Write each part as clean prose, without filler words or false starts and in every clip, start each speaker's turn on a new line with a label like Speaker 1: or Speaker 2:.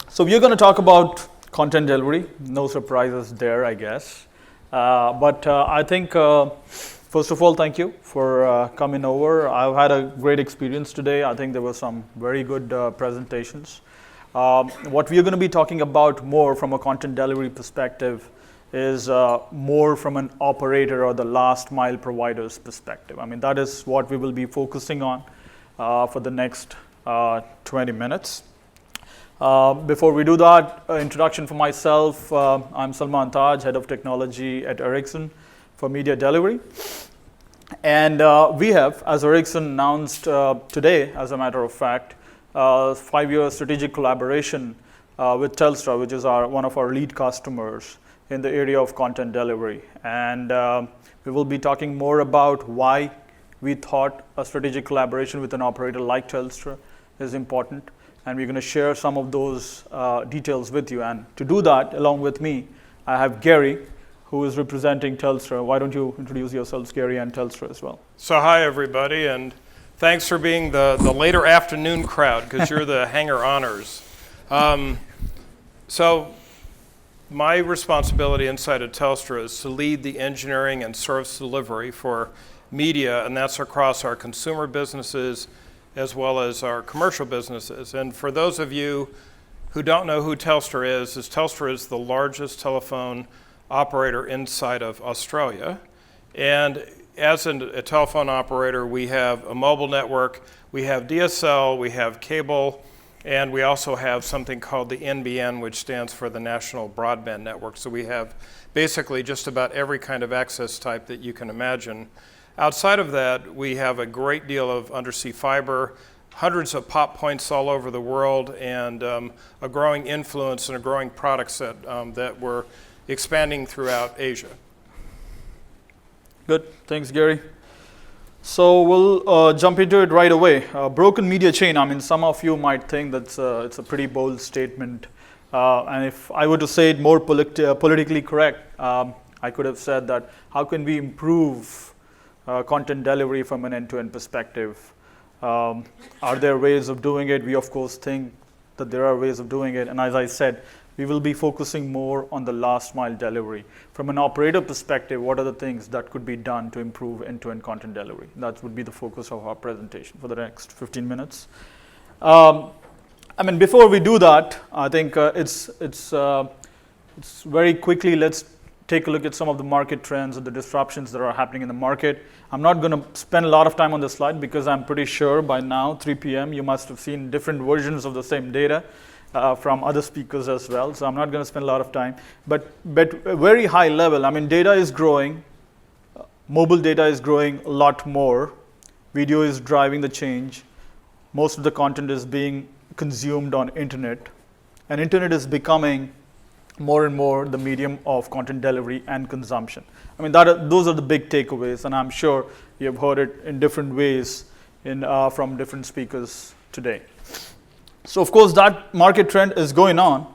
Speaker 1: So we're going to talk about content delivery. No surprises there, I guess. But I think, first of all, thank you for coming over. I've had a great experience today. I think there were some very good presentations. What we're going to be talking about more from a content delivery perspective is more from an operator or the last mile provider's perspective. I mean, that is what we will be focusing on for the next 20 minutes. Before we do that, introduction for myself. I'm Salman, Head of Technology at Ericsson for Media Delivery. And we have, as Ericsson announced today, as a matter of fact, 5-year strategic collaboration with Telstra, which is one of our lead customers in the area of content delivery. And we will be talking more about why we thought a strategic collaboration with an operator like Telstra is important. And we're going to share some of those details with you. And to do that, along with me, I have Gary, who is representing Telstra. Why don't you introduce yourselves, Gary, and Telstra as well?
Speaker 2: So hi, everybody, and thanks for being the later afternoon crowd, because you're the hanger-oners. So my responsibility inside of Telstra is to lead the engineering and service delivery for media, and that's across our consumer businesses as well as our commercial businesses. And for those of you who don't know who Telstra is Telstra is the largest telephone operator inside of Australia. And as a telephone operator, we have a mobile network, we have DSL, we have cable, and we also have something called the NBN, which stands for the National Broadband Network. So we have basically just about every kind of access type that you can imagine. Outside of that, we have a great deal of undersea fiber, hundreds of pop points all over the world, and a growing influence and a growing product set that we're expanding throughout Asia.
Speaker 1: Good. Thanks, Gary. So we'll jump into it right away. Broken media chain. I mean, some of you might think that it's a pretty bold statement. And if I were to say it more politically correct, I could have said that how can we improve content delivery from an end-to-end perspective? Are there ways of doing it? We, of course, think that there are ways of doing it. And as I said, we will be focusing more on the last mile delivery. From an operator perspective, what are the things that could be done to improve end-to-end content delivery? That would be the focus of our presentation for the next 15 minutes. I mean, before we do that, I think it's very quickly, let's take a look at some of the market trends and the disruptions that are happening in the market. I'm not going to spend a lot of time on this slide because I'm pretty sure by now, 3 p.m., you must have seen different versions of the same data from other speakers as well. So I'm not going to spend a lot of time. But a very high level, I mean, data is growing. Mobile data is growing a lot more. Video is driving the change. Most of the content is being consumed on internet. And internet is becoming more and more the medium of content delivery and consumption. I mean, those are the big takeaways, and I'm sure you have heard it in different ways from different speakers today. So, of course, that market trend is going on,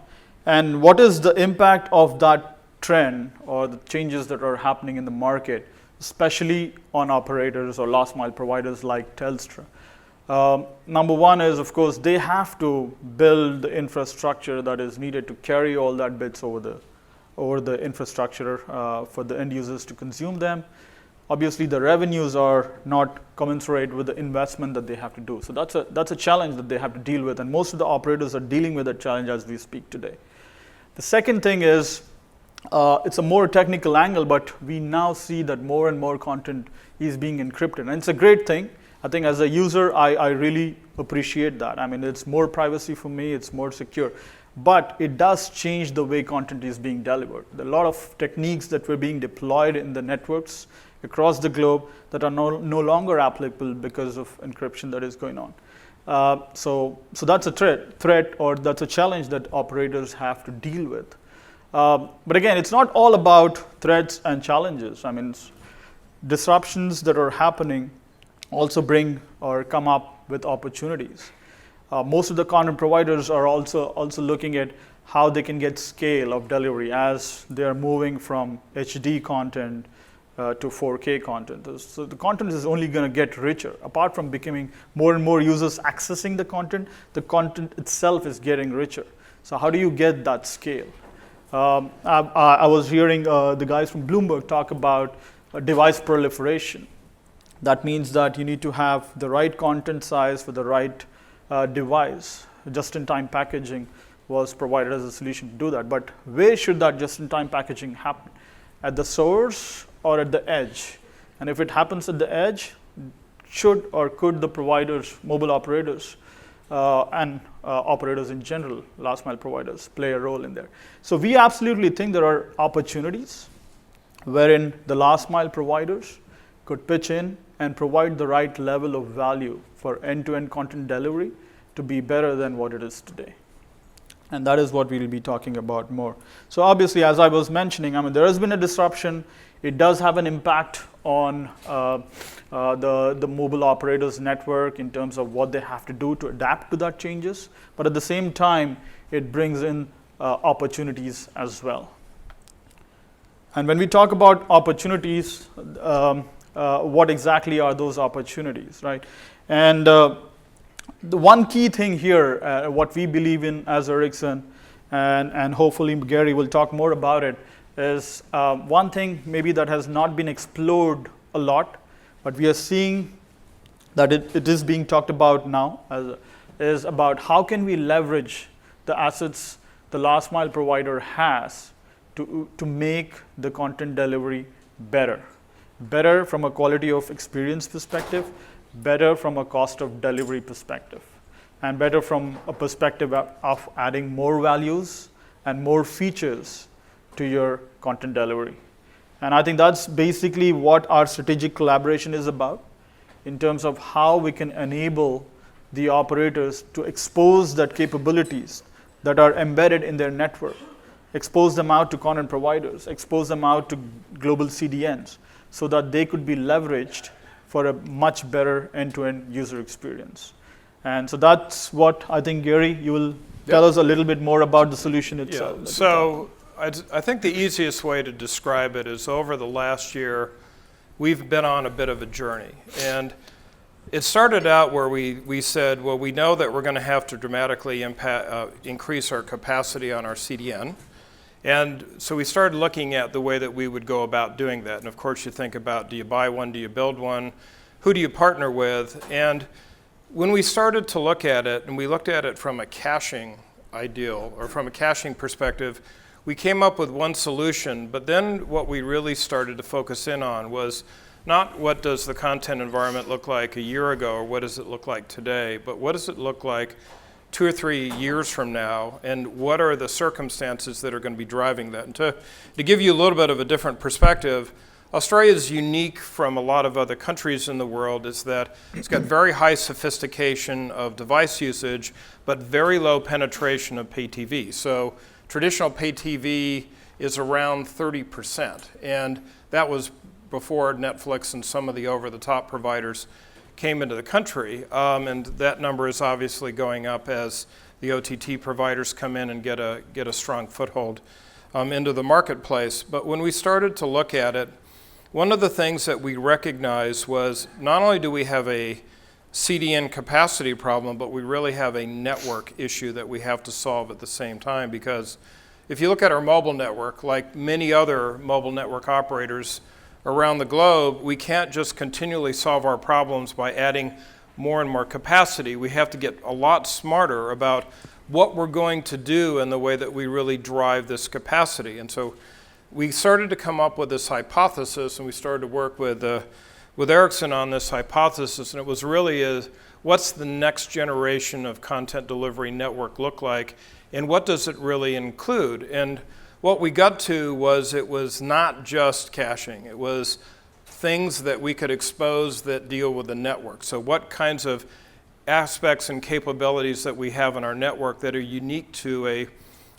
Speaker 1: and what is the impact of that trend or the changes that are happening in the market, especially on operators or last mile providers like Telstra? Number one is, of course, they have to build the infrastructure that is needed to carry all that bits over the infrastructure for the end users to consume them. Obviously, the revenues are not commensurate with the investment that they have to do. So that's a challenge that they have to deal with, and most of the operators are dealing with that challenge as we speak today. The second thing is, it's a more technical angle, but we now see that more and more content is being encrypted, and it's a great thing. I think as a user, I really appreciate that. I mean, it's more privacy for me, it's more secure. But it does change the way content is being delivered. There are a lot of techniques that were being deployed in the networks across the globe that are no longer applicable because of encryption that is going on. So that's a threat, or that's a challenge that operators have to deal with. But again, it's not all about threats and challenges. I mean, disruptions that are happening also bring or come up with opportunities. Most of the content providers are also looking at how they can get scale of delivery as they are moving from HD content to 4K content. So the content is only going to get richer. Apart from becoming more and more users accessing the content itself is getting richer. So how do you get that scale? I was hearing the guys from Bloomberg talk about device proliferation. That means that you need to have the right content size for the right device. Just-in-time packaging was provided as a solution to do that. But where should that just-in-time packaging happen? At the source or at the edge? And if it happens at the edge, should or could the providers, mobile operators, and operators in general, last mile providers, play a role in there? So we absolutely think there are opportunities wherein the last mile providers could pitch in and provide the right level of value for end-to-end content delivery to be better than what it is today. And that is what we'll be talking about more. So obviously, as I was mentioning, there has been a disruption. It does have an impact on the mobile operators network in terms of what they have to do to adapt to that changes. But at the same time, it brings in opportunities as well. And when we talk about opportunities, what exactly are those opportunities, right? And the one key thing here, what we believe in as Ericsson, and hopefully Gary will talk more about it, is one thing maybe that has not been explored a lot, but we are seeing that it is being talked about now, is about how can we leverage the assets the last mile provider has to make the content delivery better. Better from a quality of experience perspective, better from a cost of delivery perspective, and better from a perspective of adding more values and more features to your content delivery. And I think that's basically what our strategic collaboration is about, in terms of how we can enable the operators to expose that capabilities that are embedded in their network, expose them out to content providers, expose them out to global CDNs, so that they could be leveraged for a much better end-to-end user experience. And so that's what I think, Gary, you will tell us a little bit more about the solution itself.
Speaker 2: Yeah. So I think the easiest way to describe it is over the last year, we've been on a bit of a journey. And it started out where we said, well, we know that we're going to have to dramatically increase our capacity on our CDN. And so we started looking at the way that we would go about doing that. And of course, you think about, do you buy one? Do you build one? Who do you partner with? And when we started to look at it, and we looked at it from a caching ideal, or from a caching perspective, we came up with one solution. But then what we really started to focus in on was not what does the content environment look like a year ago, or what does it look like today, but what does it look like 2 or 3 years from now, and what are the circumstances that are going to be driving that? And to give you a little bit of a different perspective, Australia is unique from a lot of other countries in the world, is that it's got very high sophistication of device usage, but very low penetration of pay TV. So traditional pay TV is around 30%, and that was before Netflix and some of the over-the-top providers came into the country, and that number is obviously going up as the OTT providers come in and get a strong foothold into the marketplace. But when we started to look at it, one of the things that we recognized was not only do we have a CDN capacity problem, but we really have a network issue that we have to solve at the same time. Because if you look at our mobile network, like many other mobile network operators around the globe, we can't just continually solve our problems by adding more and more capacity. We have to get a lot smarter about what we're going to do and the way that we really drive this capacity. And so we started to come up with this hypothesis, and we started to work with Ericsson on this hypothesis, and it was really what's the next generation of content delivery network look like, and what does it really include? And what we got to was it was not just caching. It was things that we could expose that deal with the network. So what kinds of aspects and capabilities that we have in our network that are unique to a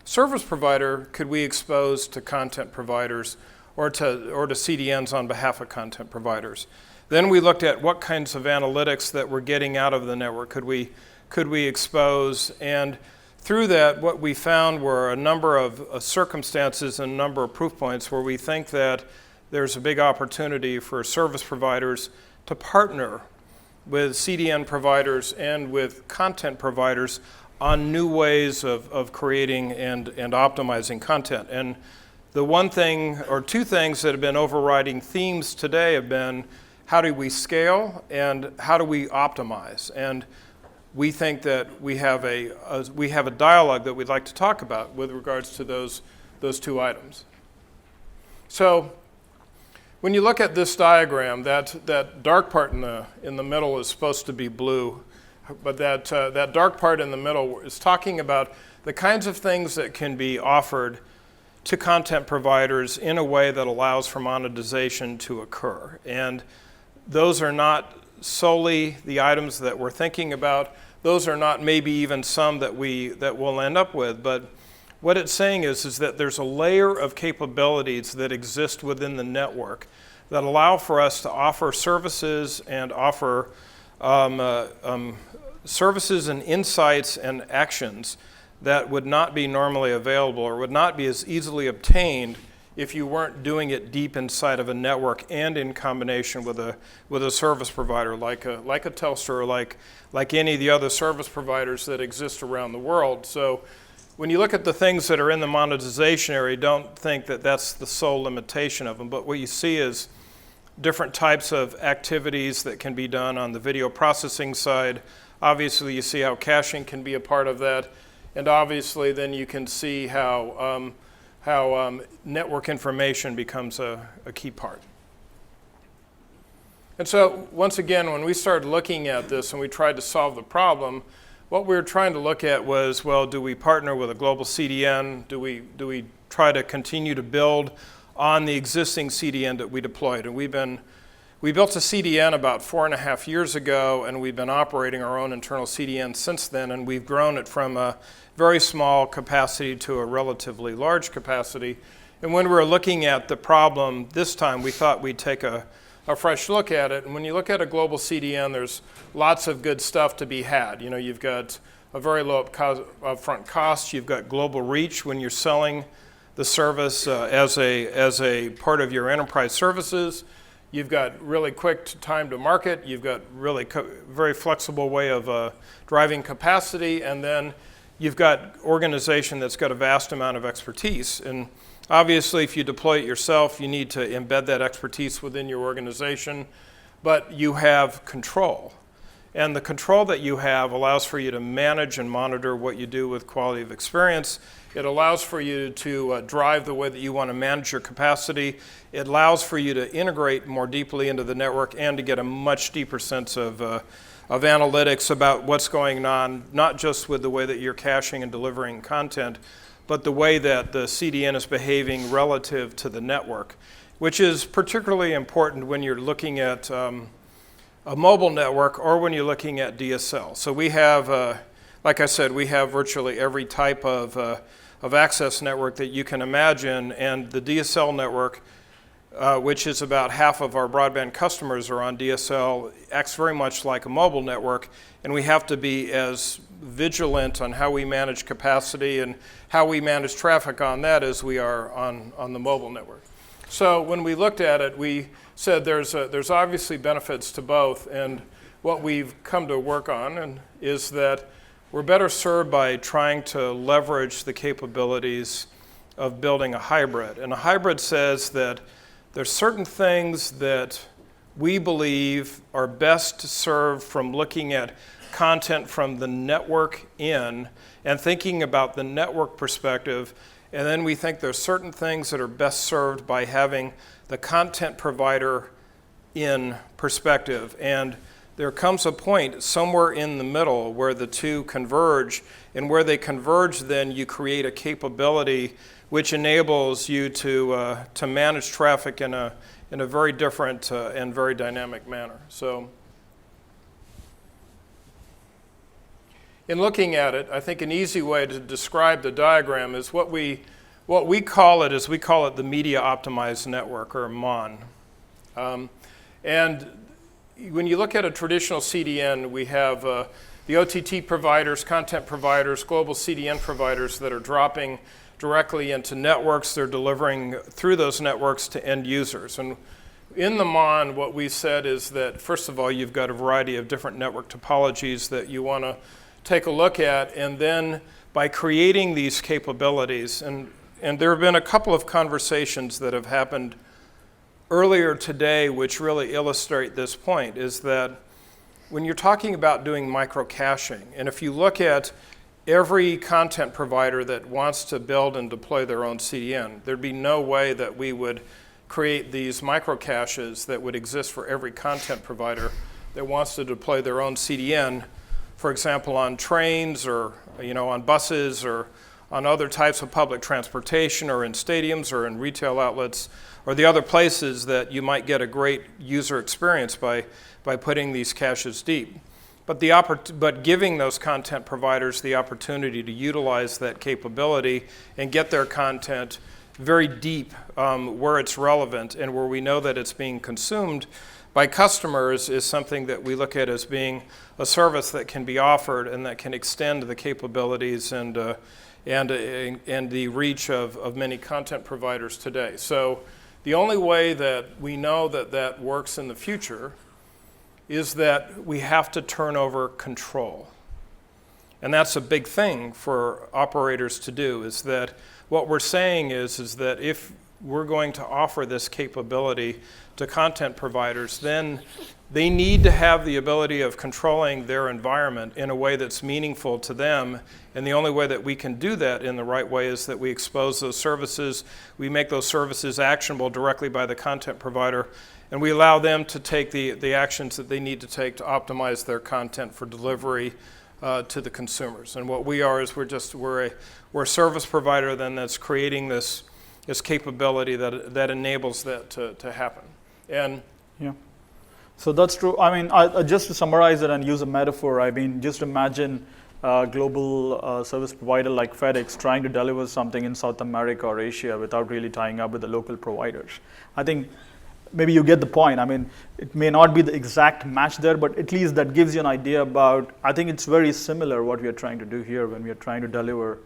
Speaker 2: service provider could we expose to content providers or to CDNs on behalf of content providers? Then we looked at what kinds of analytics that we're getting out of the network could we expose, and through that, what we found were a number of circumstances and a number of proof points where we think that there's a big opportunity for service providers to partner with CDN providers and with content providers on new ways of creating and optimizing content. And the one thing or two things that have been overriding themes today have been how do we scale and how do we optimize? And we think that we have a dialogue that we'd like to talk about with regards to those two items. So when you look at this diagram, that dark part in the middle is supposed to be blue, but that dark part in the middle is talking about the kinds of things that can be offered to content providers in a way that allows for monetization to occur. And those are not solely the items that we're thinking about. Those are not maybe even some that we'll end up with. But what it's saying is that there's a layer of capabilities that exist within the network that allow for us to offer services and offer services and insights and actions that would not be normally available or would not be as easily obtained if you weren't doing it deep inside of a network and in combination with a service provider like a Telstra or like any of the other service providers that exist around the world. So when you look at the things that are in the monetization area, don't think that that's the sole limitation of them, but what you see is different types of activities that can be done on the video processing side. Obviously, you see how caching can be a part of that, and obviously then you can see how network information becomes a key part. And so once again, when we started looking at this and we tried to solve the problem, what we were trying to look at was, well, do we partner with a global CDN? Do we try to continue to build on the existing CDN that we deployed? And we built a CDN about 4.5 years ago, and we've been operating our own internal CDN since then, and we've grown it from a very small capacity to a relatively large capacity. And when we were looking at the problem this time, we thought we'd take a fresh look at it. And when you look at a global CDN, there's lots of good stuff to be had. You know, you've got a very low upfront cost. You've got global reach when you're selling the service as a part of your enterprise services. You've got really quick time to market. You've got really very flexible way of driving capacity. And then you've got organization that's got a vast amount of expertise. And obviously, if you deploy it yourself, you need to embed that expertise within your organization. But you have control. And the control that you have allows for you to manage and monitor what you do with quality of experience. It allows for you to drive the way that you want to manage your capacity. It allows for you to integrate more deeply into the network and to get a much deeper sense of analytics about what's going on, not just with the way that you're caching and delivering content, but the way that the CDN is behaving relative to the network, which is particularly important when you're looking at a mobile network or when you're looking at DSL. So we have, like I said, we have virtually every type of access network that you can imagine, and the DSL network, which is about half of our broadband customers are on DSL, acts very much like a mobile network, and we have to be as vigilant on how we manage capacity and how we manage traffic on that as we are on the mobile network. So when we looked at it, we said there's obviously benefits to both, and what we've come to work on is that we're better served by trying to leverage the capabilities of building a hybrid. And a hybrid says that there's certain things that we believe are best served from looking at content from the network in and thinking about the network perspective. And then we think there's certain things that are best served by having the content provider in perspective. And there comes a point somewhere in the middle where the two converge, and where they converge, then you create a capability which enables you to manage traffic in a very different and very dynamic manner. So, in looking at it, I think an easy way to describe the diagram is what we call it the media optimized network, or MON. And when you look at a traditional CDN, we have the OTT providers, content providers, global CDN providers that are dropping directly into networks. They're delivering through those networks to end users. And in the MON, what we said is that, first of all, you've got a variety of different network topologies that you want to take a look at, and then by creating these capabilities, and there have been a couple of conversations that have happened earlier today which really illustrate this point, is that when you're talking about doing micro-caching, and if you look at every content provider that wants to build and deploy their own CDN, there'd be no way that we would create these micro-caches that would exist for every content provider that wants to deploy their own CDN, for example, on trains or on buses or on other types of public transportation or in stadiums or in retail outlets or the other places that you might get a great user experience by putting these caches deep. But giving those content providers the opportunity to utilize that capability and get their content very deep where it's relevant and where we know that it's being consumed by customers is something that we look at as being a service that can be offered and that can extend the capabilities and the reach of many content providers today. So the only way that we know that works in the future is that we have to turn over control. And that's a big thing for operators to do, is that what we're saying is that if we're going to offer this capability to content providers, then they need to have the ability of controlling their environment in a way that's meaningful to them. And the only way that we can do that in the right way is that we expose those services, we make those services actionable directly by the content provider, and we allow them to take the actions that they need to take to optimize their content for delivery to the consumers. And what we are is we're a service provider then that's creating this capability that enables that to happen. And
Speaker 1: yeah, so that's true. I mean, just to summarize it and use a metaphor, I mean, just imagine a global service provider like FedEx trying to deliver something in South America or Asia without really tying up with the local providers. I think maybe you get the point. I mean, it may not be the exact match there, but at least that gives you an idea about, I think it's very similar what we are trying to do here when we are trying to deliver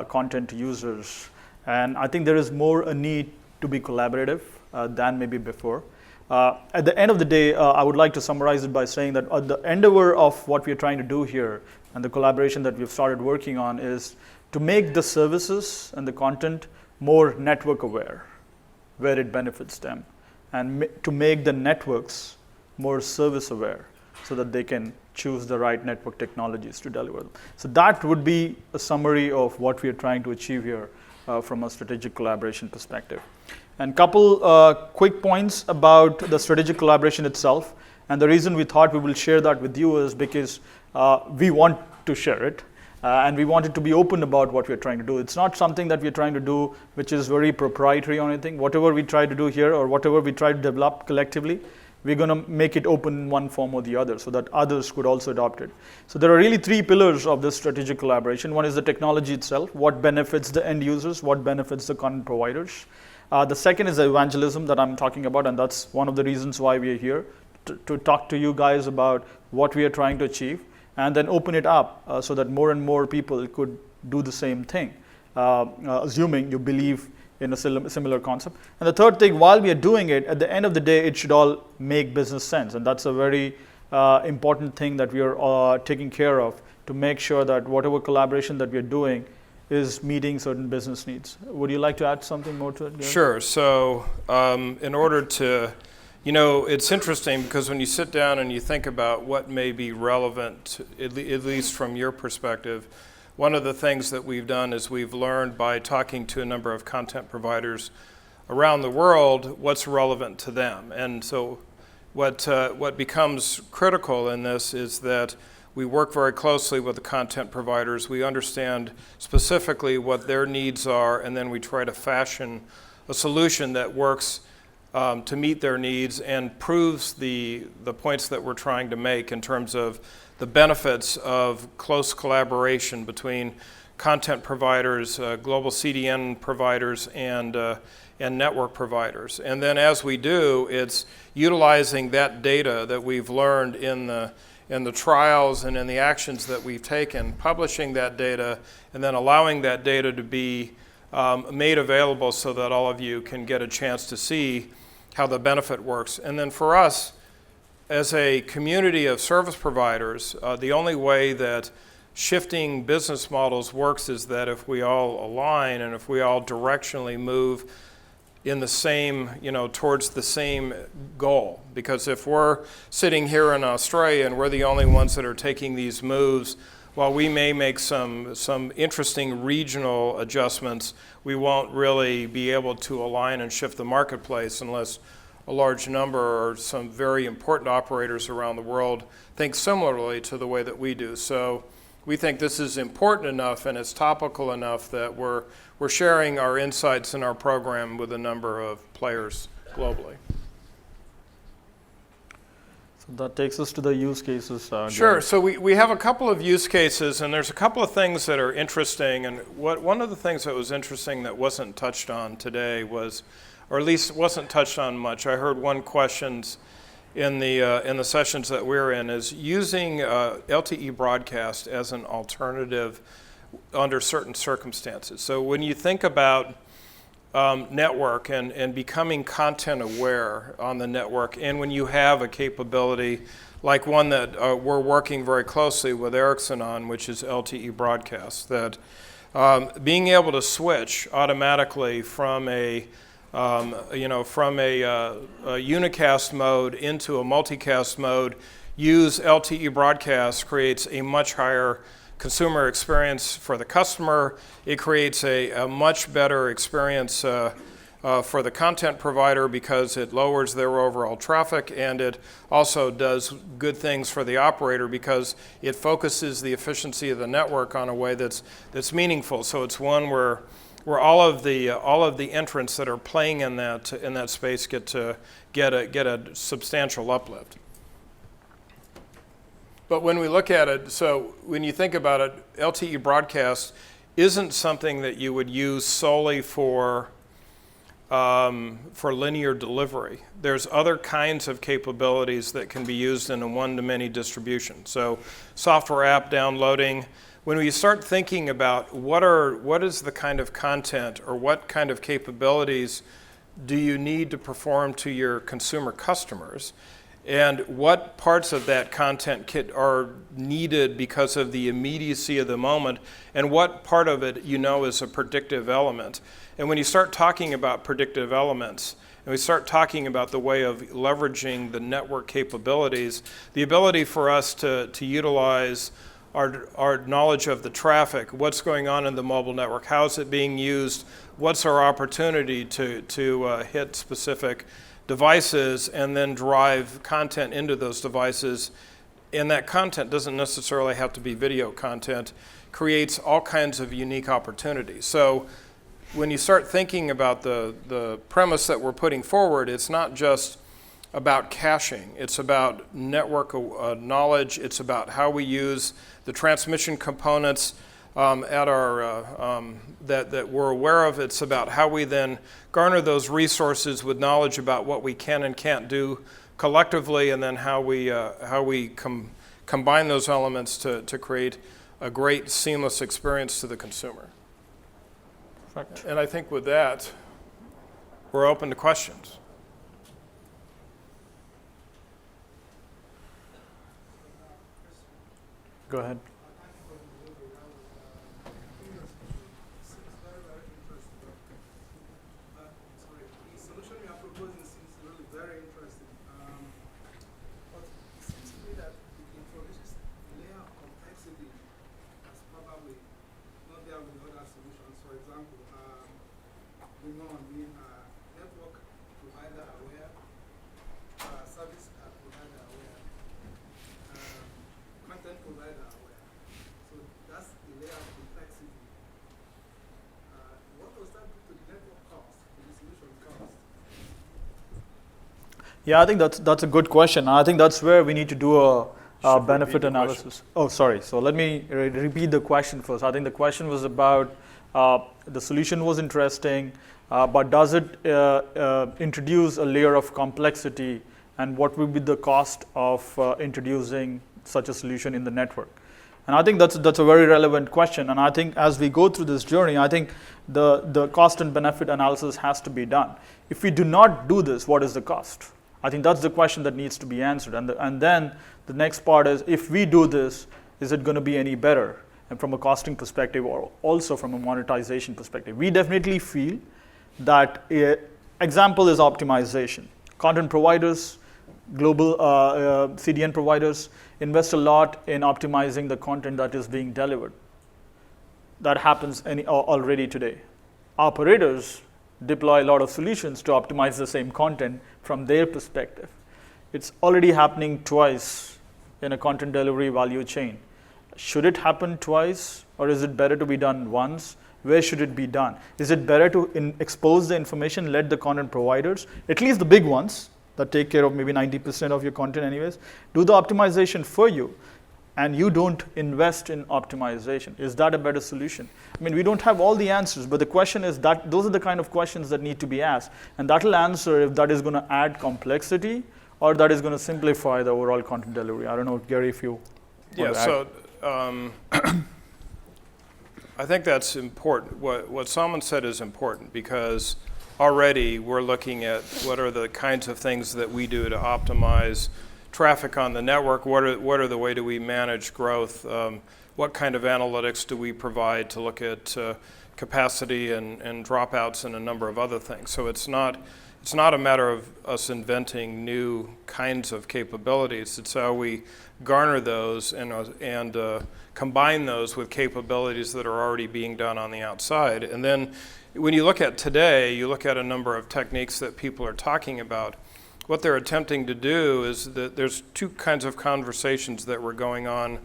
Speaker 1: content to users. And I think there is more a need to be collaborative than maybe before. At the end of the day, I would like to summarize it by saying that the endeavor of what we are trying to do here and the collaboration that we've started working on is to make the services and the content more network aware, where it benefits them, and to make the networks more service aware so that they can choose the right network technologies to deliver them. So that would be a summary of what we are trying to achieve here from a strategic collaboration perspective. And couple quick points about the strategic collaboration itself. And the reason we thought we will share that with you is because we want to share it. And we want it to be open about what we're trying to do. It's not something that we're trying to do which is very proprietary or anything. Whatever we try to do here or whatever we try to develop collectively, we're going to make it open in one form or the other so that others could also adopt it. So there are really three pillars of this strategic collaboration. One is the technology itself, what benefits the end users, what benefits the content providers. The second is the evangelism that I'm talking about, and that's one of the reasons why we are here, to talk to you guys about what we are trying to achieve, and then open it up so that more and more people could do the same thing, assuming you believe in a similar concept. And the third thing, while we are doing it, at the end of the day, it should all make business sense. And that's a very important thing that we are taking care of to make sure that whatever collaboration that we are doing is meeting certain business needs. Would you like to add something more to it, Gary?
Speaker 2: Sure. So in order to, it's interesting because when you sit down and you think about what may be relevant, at least from your perspective, one of the things that we've done is we've learned by talking to a number of content providers around the world what's relevant to them. And so what becomes critical in this is that we work very closely with the content providers. We understand specifically what their needs are, and then we try to fashion a solution that works to meet their needs and proves the points that we're trying to make in terms of the benefits of close collaboration between content providers, global CDN providers, and network providers. And then as we do, it's utilizing that data that we've learned in the trials and in the actions that we've taken, publishing that data, and then allowing that data to be made available so that all of you can get a chance to see how the benefit works. And then for us, as a community of service providers, the only way that shifting business models works is that if we all align and if we all directionally move in the same, towards the same goal. Because if we're sitting here in Australia and we're the only ones that are taking these moves, while we may make some interesting regional adjustments, we won't really be able to align and shift the marketplace unless a large number or some very important operators around the world think similarly to the way that we do. So we think this is important enough and it's topical enough that we're sharing our insights in our program with a number of players globally.
Speaker 1: So that takes us to the use cases.
Speaker 2: Sure. So we have a couple of use cases, and there's a couple of things that are interesting. And one of the things that was interesting that wasn't touched on today was, or at least wasn't touched on much. I heard one questions in the sessions that we're in is using LTE broadcast as an alternative under certain circumstances. So when you think about network and becoming content aware on the network, and when you have a capability like one that we're working very closely with Ericsson on, which is LTE broadcast, that being able to switch automatically from a unicast mode into a multicast mode, use LTE broadcast creates a much higher consumer experience for the customer. It creates a much better experience for the content provider because it lowers their overall traffic, and it also does good things for the operator because it focuses the efficiency of the network on a way that's meaningful. So it's one where all of the entrants that are playing in that space get a substantial uplift. But when we look at it, so when you think about it, LTE broadcast isn't something that you would use solely for linear delivery. There's other kinds of capabilities that can be used in a one-to-many distribution. So software app downloading. When we start thinking about what is the kind of content or what kind of capabilities do you need to perform to your consumer customers, and what parts of that content kit are needed because of the immediacy of the moment, and what part of it is a predictive element. And when you start talking about predictive elements, and we start talking about the way of leveraging the network capabilities, the ability for us to utilize our knowledge of the traffic, what's going on in the mobile network, how is it being used, what's our opportunity to hit specific devices and then drive content into those devices. And that content doesn't necessarily have to be video content, creates all kinds of unique opportunities. So when you start thinking about the premise that we're putting forward, it's not just about caching. It's about network knowledge. It's about how we use the transmission components at our that we're aware of. It's about how we then garner those resources with knowledge about what we can and can't do collectively, and then how we combine those elements to create a great seamless experience to the consumer.
Speaker 1: Perfect.
Speaker 2: And I think with that, we're open to questions.
Speaker 1: Go ahead. Yeah, I think that's a good question. I think that's where we need to do a benefit analysis. Oh, sorry. So let me repeat the question first. I think the question was about the solution was interesting, but does it introduce a layer of complexity, and what would be the cost of introducing such a solution in the network? And I think that's a very relevant question. And I think as we go through this journey, I think the cost and benefit analysis has to be done. If we do not do this, what is the cost? I think that's the question that needs to be answered. And then the next part is, if we do this, is it going to be any better? And from a costing perspective, or also from a monetization perspective, we definitely feel that example is optimization. Content providers, global CDN providers invest a lot in optimizing the content that is being delivered. That happens already today. Operators deploy a lot of solutions to optimize the same content from their perspective. It's already happening twice in a content delivery value chain. Should it happen twice, or is it better to be done once? Where should it be done? Is it better to expose the information, let the content providers, at least the big ones that take care of maybe 90% of your content anyways, do the optimization for you, and you don't invest in optimization? Is that a better solution? I mean, we don't have all the answers, but the question is that those are the kind of questions that need to be asked, and that will answer if that is going to add complexity or that is going to simplify the overall content delivery. I don't know, Gary, if you want to add.
Speaker 2: So I think that's important. What Salman said is important, because already we're looking at what are the kinds of things that we do to optimize traffic on the network. What are the way do we manage growth? What kind of analytics do we provide to look at capacity and dropouts and a number of other things? So it's not a matter of us inventing new kinds of capabilities. It's how we garner those and combine those with capabilities that are already being done on the outside. And then when you look at today, you look at a number of techniques that people are talking about. What they're attempting to do is that there's two kinds of conversations that were going on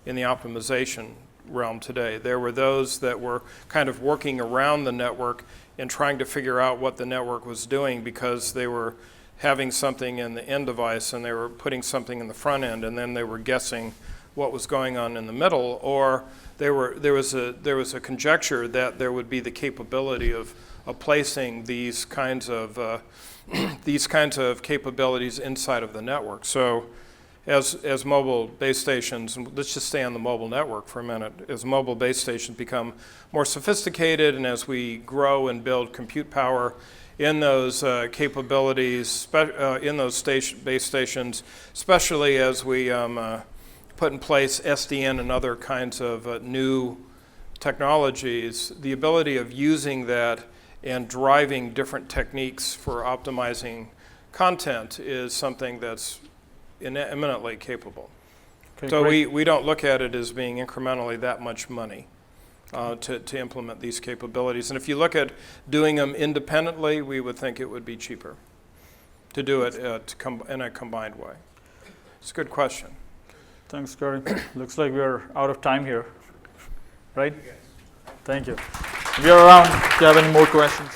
Speaker 2: in the optimization realm today. There were those that were kind of working around the network and trying to figure out what the network was doing, because they were having something in the end device and they were putting something in the front end, and then they were guessing what was going on in the middle, or there was a conjecture that there would be the capability of placing these kinds of capabilities inside of the network. So as mobile base stations, and let's just stay on the mobile network for a minute, as mobile base stations become more sophisticated, and as we grow and build compute power in those capabilities, in those base stations, especially as we put in place SDN and other kinds of new technologies, the ability of using that and driving different techniques for optimizing content is something that's eminently capable. Okay, so we don't look at it as being incrementally that much money to implement these capabilities. And if you look at doing them independently, we would think it would be cheaper to do it in a combined way. It's a good question.
Speaker 1: Thanks, Gary. Looks like we're out of time here, right? Thank you. We are around if you have any more questions.